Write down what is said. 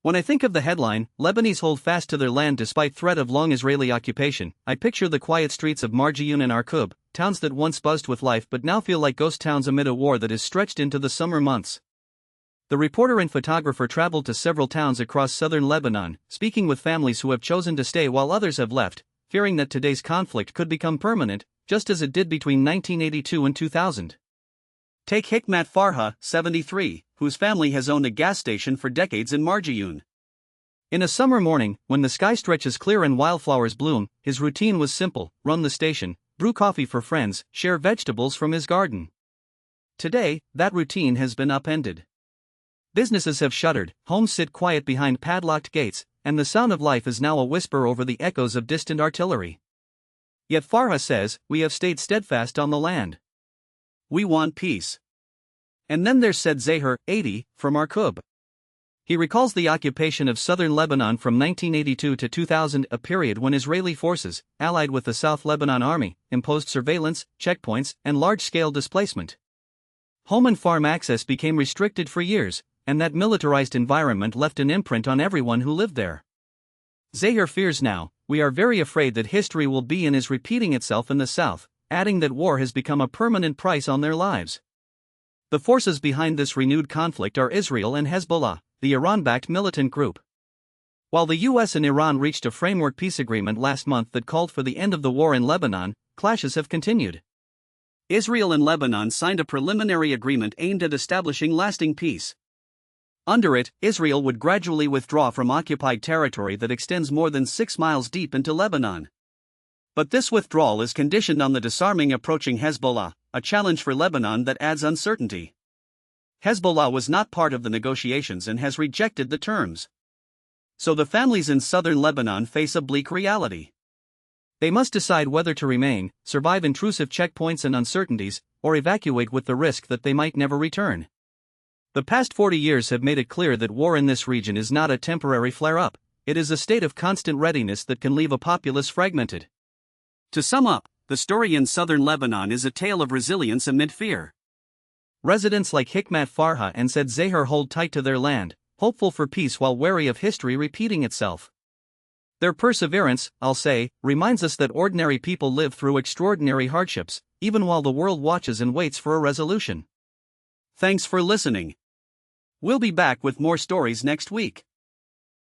When I think of the headline, Lebanese hold fast to their land despite threat of long Israeli occupation, I picture the quiet streets of Marjiyun and Arkub, towns that once buzzed with life but now feel like ghost towns amid a war that is stretched into the summer months. The reporter and photographer traveled to several towns across southern Lebanon, speaking with families who have chosen to stay while others have left, fearing that today's conflict could become permanent, just as it did between 1982 and 2000. Take Hikmat Farha, 73, whose family has owned a gas station for decades in Marjiyun. In a summer morning, when the sky stretches clear and wildflowers bloom, his routine was simple: run the station, brew coffee for friends, share vegetables from his garden. Today, that routine has been upended. Businesses have shuttered, homes sit quiet behind padlocked gates, and the sound of life is now a whisper over the echoes of distant artillery. Yet Farha says, "We have stayed steadfast on the land. We want peace." And then there's said Zahir, 80, from Arkub. He recalls the occupation of southern Lebanon from 1982 to 2000, a period when Israeli forces, allied with the South Lebanon Army, imposed surveillance, checkpoints, and large-scale displacement. Home and farm access became restricted for years, and that militarized environment left an imprint on everyone who lived there. Zahir fears now, "We are very afraid that history will be and is repeating itself in the south," adding that war has become a permanent price on their lives. The forces behind this renewed conflict are Israel and Hezbollah, the Iran-backed militant group. While the US and Iran reached a framework peace agreement last month that called for the end of the war in Lebanon, clashes have continued. Israel and Lebanon signed a preliminary agreement aimed at establishing lasting peace. Under it, Israel would gradually withdraw from occupied territory that extends more than 6 miles deep into Lebanon. But this withdrawal is conditioned on the disarming approaching Hezbollah, a challenge for Lebanon that adds uncertainty. Hezbollah was not part of the negotiations and has rejected the terms. So the families in southern Lebanon face a bleak reality. They must decide whether to remain, survive intrusive checkpoints and uncertainties, or evacuate with the risk that they might never return. The past 40 years have made it clear that war in this region is not a temporary flare-up, it is a state of constant readiness that can leave a populace fragmented. To sum up, the story in southern Lebanon is a tale of resilience amid fear. Residents like Hikmat Farha and said Zahir hold tight to their land, hopeful for peace while wary of history repeating itself. Their perseverance, I'll say, reminds us that ordinary people live through extraordinary hardships, even while the world watches and waits for a resolution. Thanks for listening. We'll be back with more stories next week.